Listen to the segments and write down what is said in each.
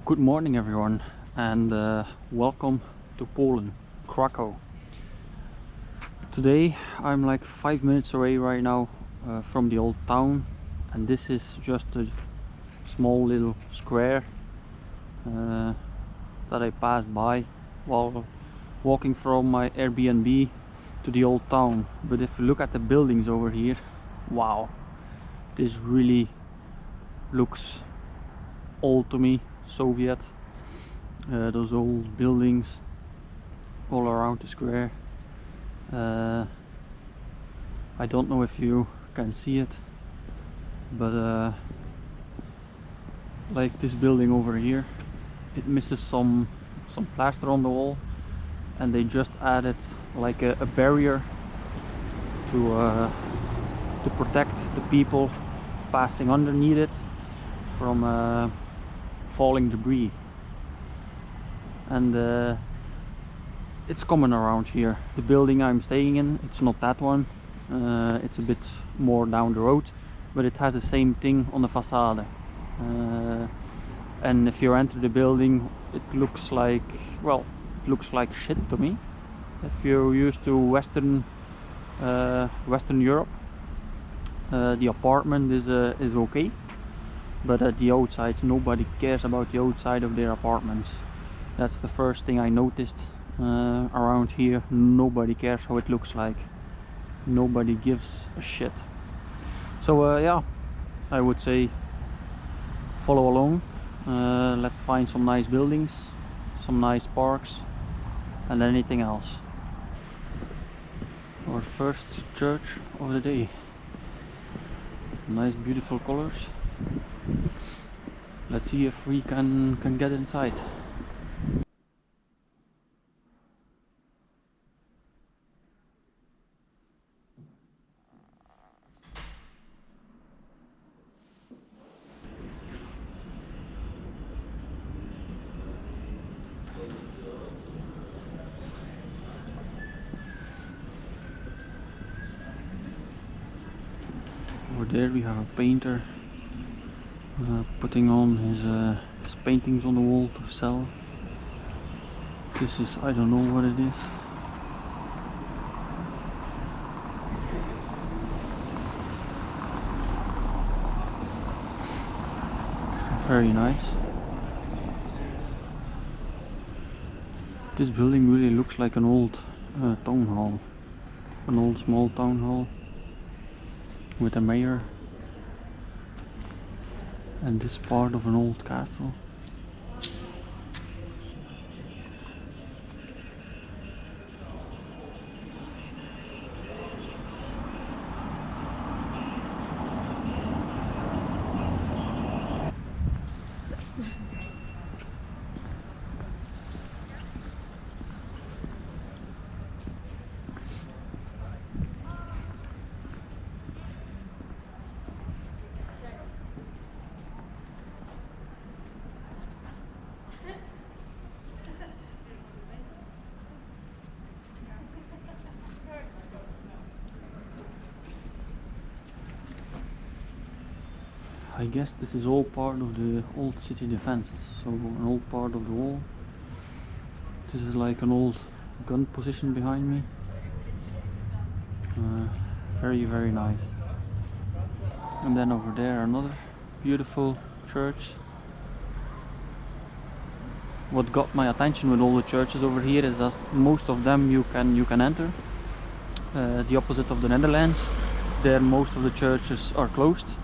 Good morning everyone, and welcome to Poland, Krakow. Today I'm like 5 minutes away right now from the old town, and this is just a small little square that I passed by while walking from my Airbnb to the old town. But if you look at the buildings over here, wow, this really looks old to me. Soviet, those old buildings all around the square. I don't know if you can see it, but like this building over here, it misses some plaster on the wall, and they just added like a barrier to protect the people passing underneath it from falling debris. And it's common around here. The building I'm staying in, it's not that one, it's a bit more down the road, but it has the same thing on the facade. And if you enter the building, it looks like, well, it looks like shit to me. If you're used to Western Europe, the apartment is okay. But at the outside, nobody cares about the outside of their apartments. That's the first thing I noticed around here. Nobody cares how it looks like. Nobody gives a shit. So yeah, I would say follow along. Let's find some nice buildings, some nice parks, and anything else. Our first church of the day. Nice beautiful colors. Let's see if we can get inside. Over there we have a painter putting on his paintings on the wall to sell. This is, I don't know what it is. Very nice. This building really looks like an old town hall, an old small town hall with a mayor. And this part of an old castle. I guess this is all part of the old city defenses, so an old part of the wall. This is like an old gun position behind me. Very nice. And then over there another beautiful church. What got my attention with all the churches over here is that most of them you can enter. The opposite of the Netherlands, there most of the churches are closed.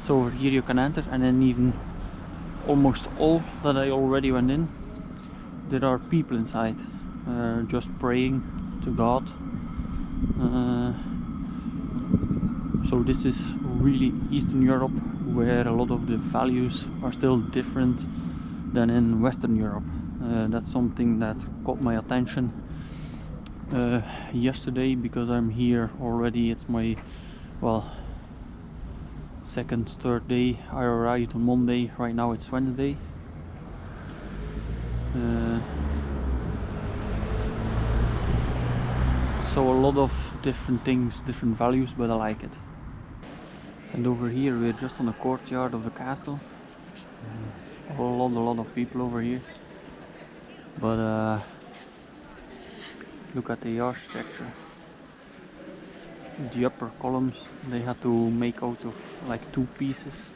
So over here you can enter, and then even almost all that I already went in, there are people inside just praying to God. So this is really Eastern Europe, where a lot of the values are still different than in Western Europe. That's something that caught my attention yesterday, because I'm here already. It's my, well, second, third day. I arrived on Monday, right now it's Wednesday. So a lot of different things, different values, but I like it. And over here we're just on the courtyard of the castle. a lot of people over here. But look at the architecture. The upper columns they had to make out of like two pieces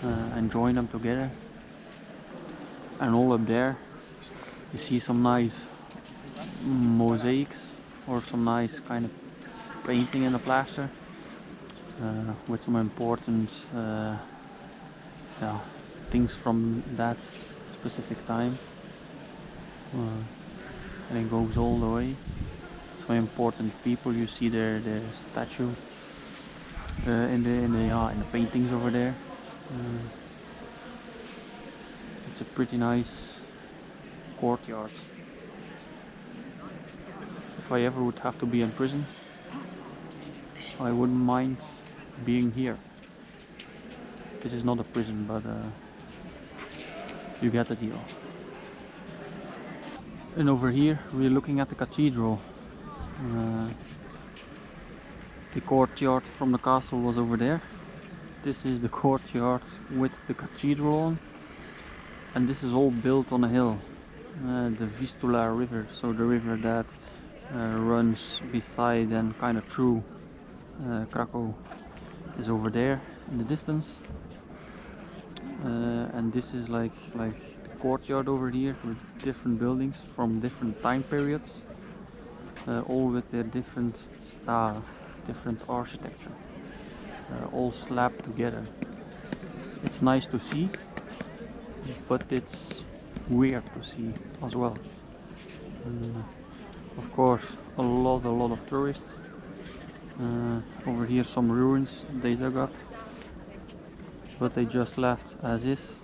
and join them together. And all up there you see some nice mosaics or some nice kind of painting in the plaster with some important things from that specific time. And it goes all the way. Some important people, you see their statue in the paintings over there. It's a pretty nice courtyard. If I ever would have to be in prison, I wouldn't mind being here. This is not a prison, but you get the deal. And over here we're looking at the cathedral. The courtyard from the castle was over there. This is the courtyard with the cathedral on, and this is all built on a hill, the Vistula river, so the river that runs beside and kind of through Krakau is over there in the distance. And this is like the courtyard over here with different buildings from different time periods, all with their different style, different architecture, all slapped together. It's nice to see, but it's weird to see as well. Of course, a lot of tourists. Over here some ruins they dug up, but they just left as is.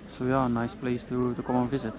So yeah, a nice place to come and visit.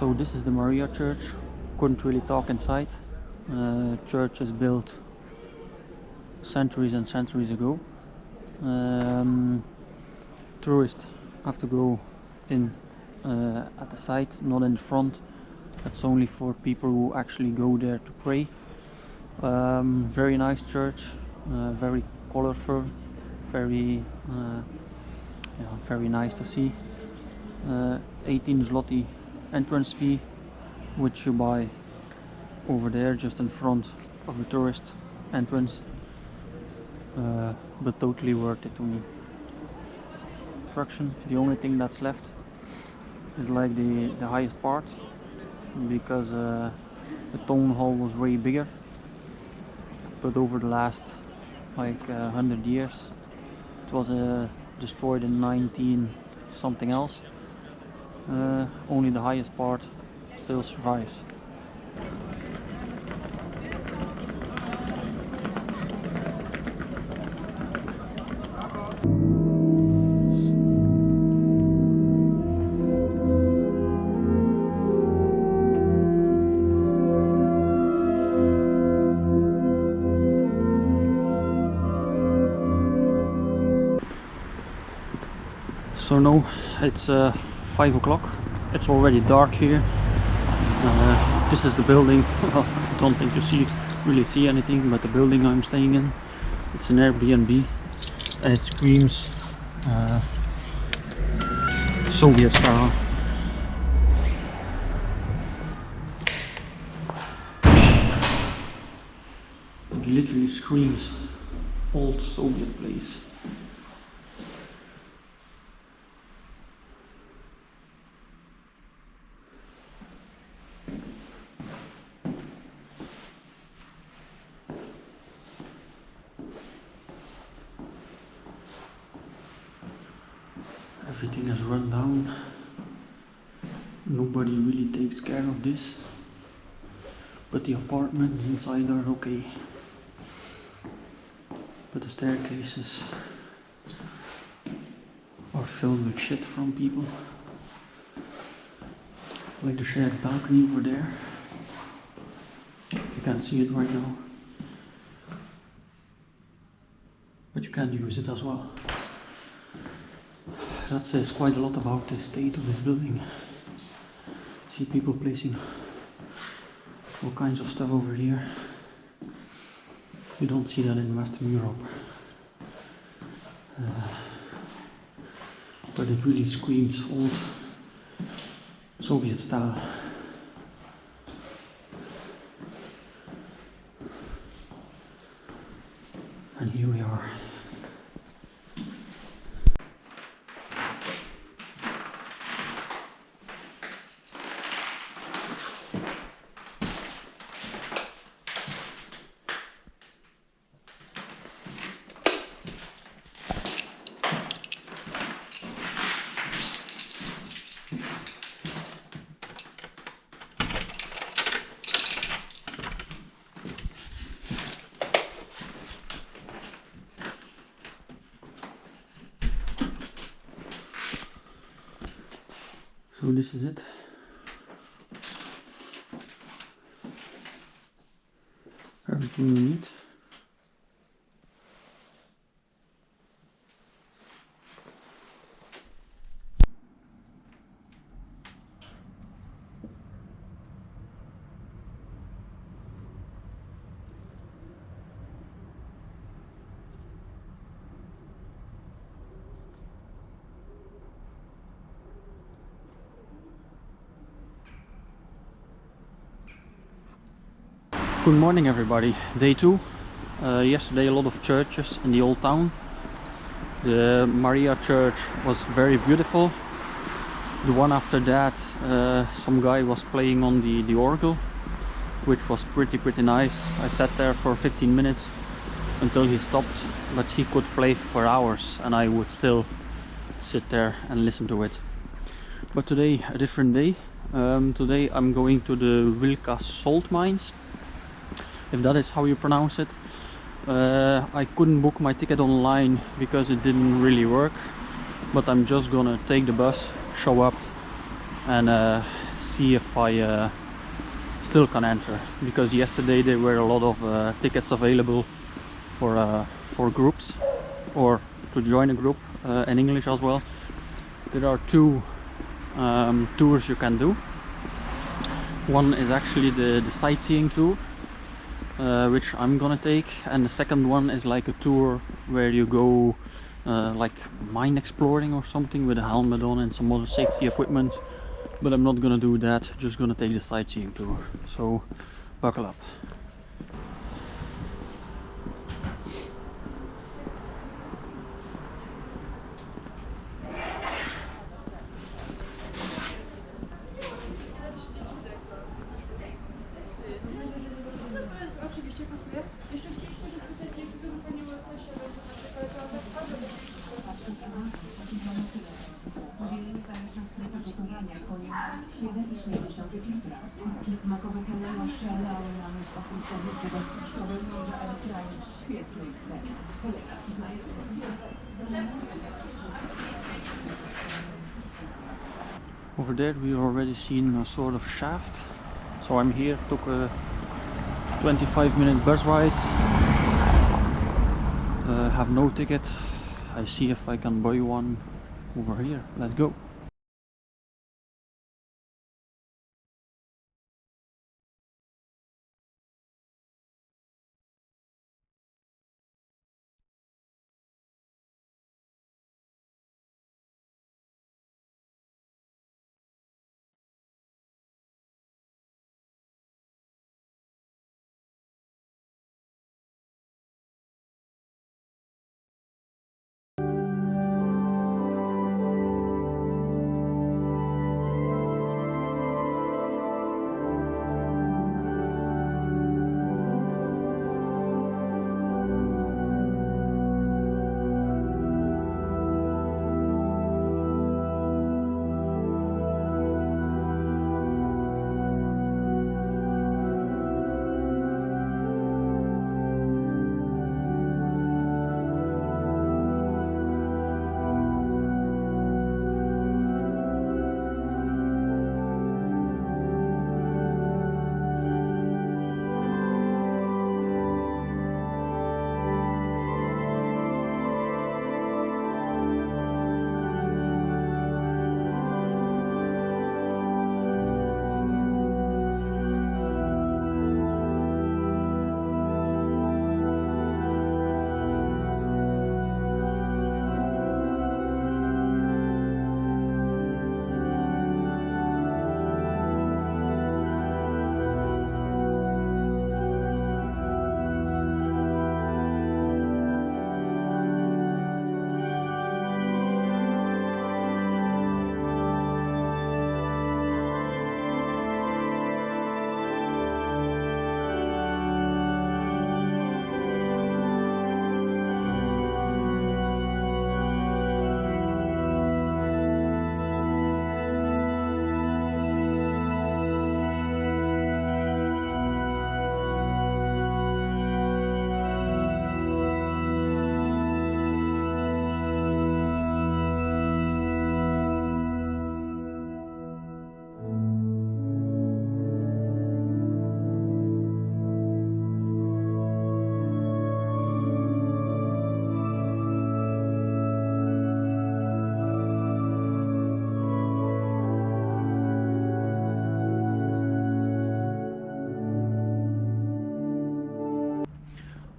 So this is the Maria Church. Couldn't really talk inside. Church is built centuries and centuries ago. Tourists have to go in at the side, not in the front. That's only for people who actually go there to pray. Very nice church, very colorful, very nice to see. 18 zloty entrance fee, which you buy over there just in front of the tourist entrance, but totally worth it to me. Attraction. The only thing that's left is like the highest part, because the town hall was way bigger, but over the last like 100 years it was destroyed in 19 something else. Only the highest part still survives. So now it's 5 o'clock. It's already dark here. This is the building. Well, I don't think you really see anything, but the building I'm staying in. It's an Airbnb, and it screams Soviet style. It literally screams old Soviet place. Everything is run down. Nobody really takes care of this, but the apartments inside are okay. But the staircases are filled with shit from people. Like the shared balcony over there. You can't see it right now, but you can use it as well. That says quite a lot about the state of this building. See people placing all kinds of stuff over here. You don't see that in Western Europe. But it really screams old Soviet style. And here we are. So this is it. Everything you need. Good morning everybody, day 2. Yesterday a lot of churches in the old town. The Maria church was very beautiful. The one after that, some guy was playing on the orgel, which was pretty nice. I sat there for 15 minutes until he stopped, but he could play for hours and I would still sit there and listen to it. But today a different day. Today I'm going to the wieliczka salt mines, if that is how you pronounce it. I couldn't book my ticket online because it didn't really work, but I'm just gonna take the bus, show up and see if I still can enter, because yesterday there were a lot of tickets available for groups or to join a group in English as well. There are two tours you can do. One is actually the sightseeing tour, which I'm gonna take, and the second one is like a tour where you go like mine exploring or something with a helmet on and some other safety equipment, but I'm not gonna do that, just gonna take the sightseeing tour, so buckle up. Oczywiście pasuje. Jeszcze chcieliśmy zapytać, jakiego Pani łososia będzie na przykład to żeby pojemność 7,6 litra. Smakowe kalosze, na myśl o fruktowym bezkosztowym Ninja Airfryer w świetnej cenie. Kolega przyznaje, Over there we already seen a sort of shaft, so I'm here, took a 25-minute bus ride, have no ticket. I see if I can buy one over here. Let's go.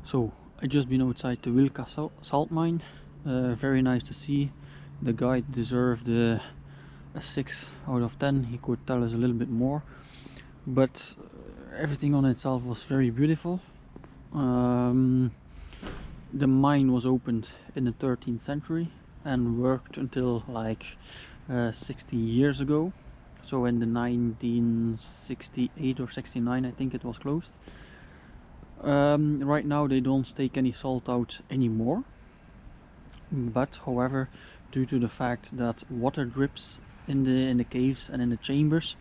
So I just been outside the wieliczka salt mine. Very nice to see. The guide deserved a 6 out of 10. He could tell us a little bit more, but everything on itself was very beautiful. The mine was opened in the 13th century and worked until like 60 years ago. So in the 1968 or 69 I think it was closed. Right now they don't take any salt out anymore, but however, due to the fact that water drips in the caves and in the chambers,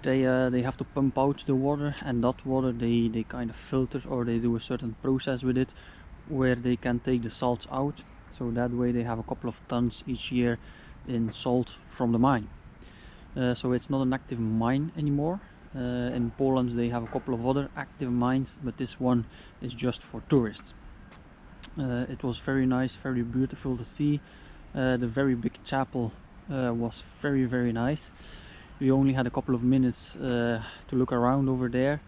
they have to pump out the water, and that water they kind of filter, or they do a certain process with it where they can take the salt out, so that way they have a couple of tons each year in salt from the mine. So it's not an active mine anymore. In Poland they have a couple of other active mines, but this one is just for tourists. It was very nice, very beautiful to see. The very big chapel was very nice. We only had a couple of minutes to look around over there,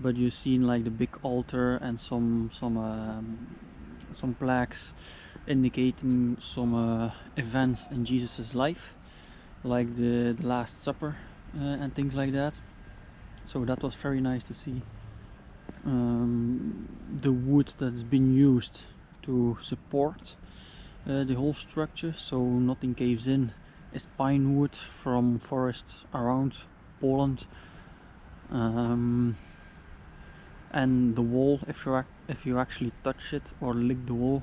but you've seen like the big altar and some plaques indicating some events in Jesus' life, like the Last Supper and things like that. So that was very nice to see. The wood that's been used to support the whole structure, so nothing caves in, is pine wood from forests around Poland. And the wall, if you actually touch it or lick the wall,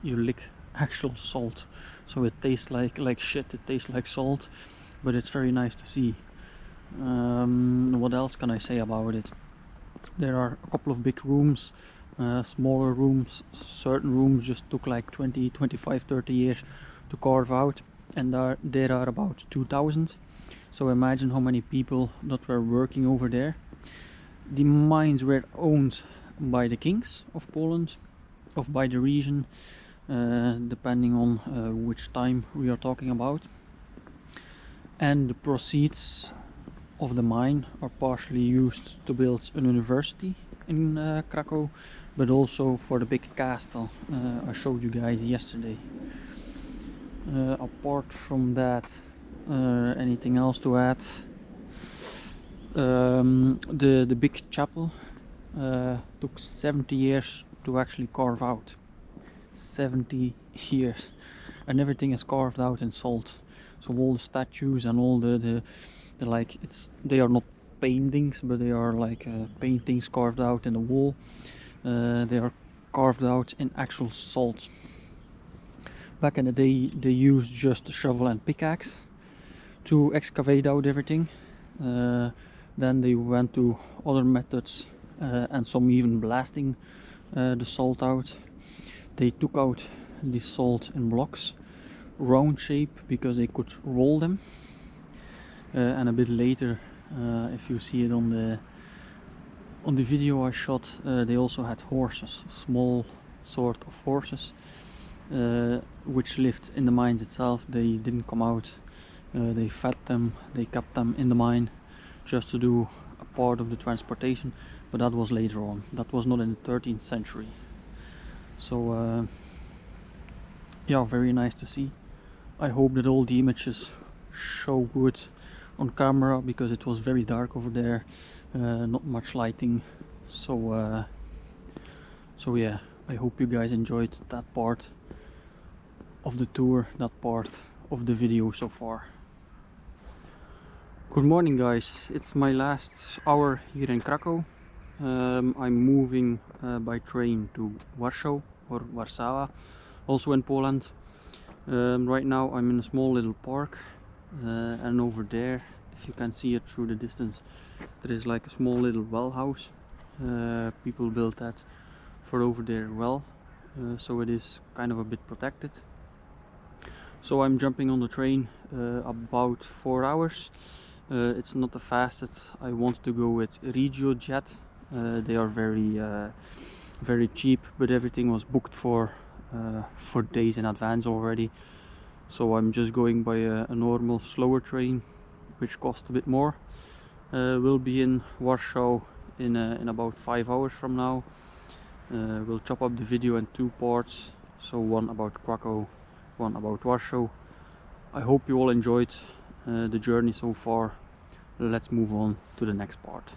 you lick actual salt, so it tastes like shit. It tastes like salt, but it's very nice to see. What else can I say about it? There are a couple of big rooms, smaller rooms. Certain rooms just took like 20, 25, 30 years to carve out, and there are about 2000. So imagine how many people that were working over there. The mines were owned by the kings of Poland, by the region, depending on which time we are talking about. And the proceeds of the mine are partially used to build a university in Krakau, but also for the big castle I showed you guys yesterday. Apart from that, anything else to add? The big chapel took 70 years to actually carve out. 70 years, and everything is carved out in salt. So all the statues and all the like, they are not paintings, but they are like paintings carved out in the wall. They are carved out in actual salt. Back in the day, they used just a shovel and pickaxe to excavate out everything. Then they went to other methods, and some even blasting the salt out. They took out the salt in blocks, round shape, because they could roll them. And a bit later, if you see it on the video I shot, they also had horses, small sort of horses, which lived in the mines itself. They didn't come out. They fed them, they kept them in the mine just to do a part of the transportation, but that was later on. That was not in the 13th century. So yeah, very nice to see. I hope that all the images show good on camera, because it was very dark over there, not much lighting. So yeah, I hope you guys enjoyed that part of the tour, that part of the video so far. Good morning guys, it's my last hour here in Krakow. I'm moving by train to Warsaw, or Warsaw, also in Poland. Right now I'm in a small little park, and over there, if you can see it through the distance, there is like a small little well house. People built that for over there well, so it is kind of a bit protected. So I'm jumping on the train, about 4 hours. It's not the fastest. I want to go with RegioJet. They are very cheap, but everything was booked for days in advance already. So I'm just going by a normal slower train, which costs a bit more. We'll be in Warsaw in about 5 hours from now. We'll chop up the video in 2 parts, so one about Krakow, one about Warsaw. I hope you all enjoyed the journey so far. Let's move on to the next part.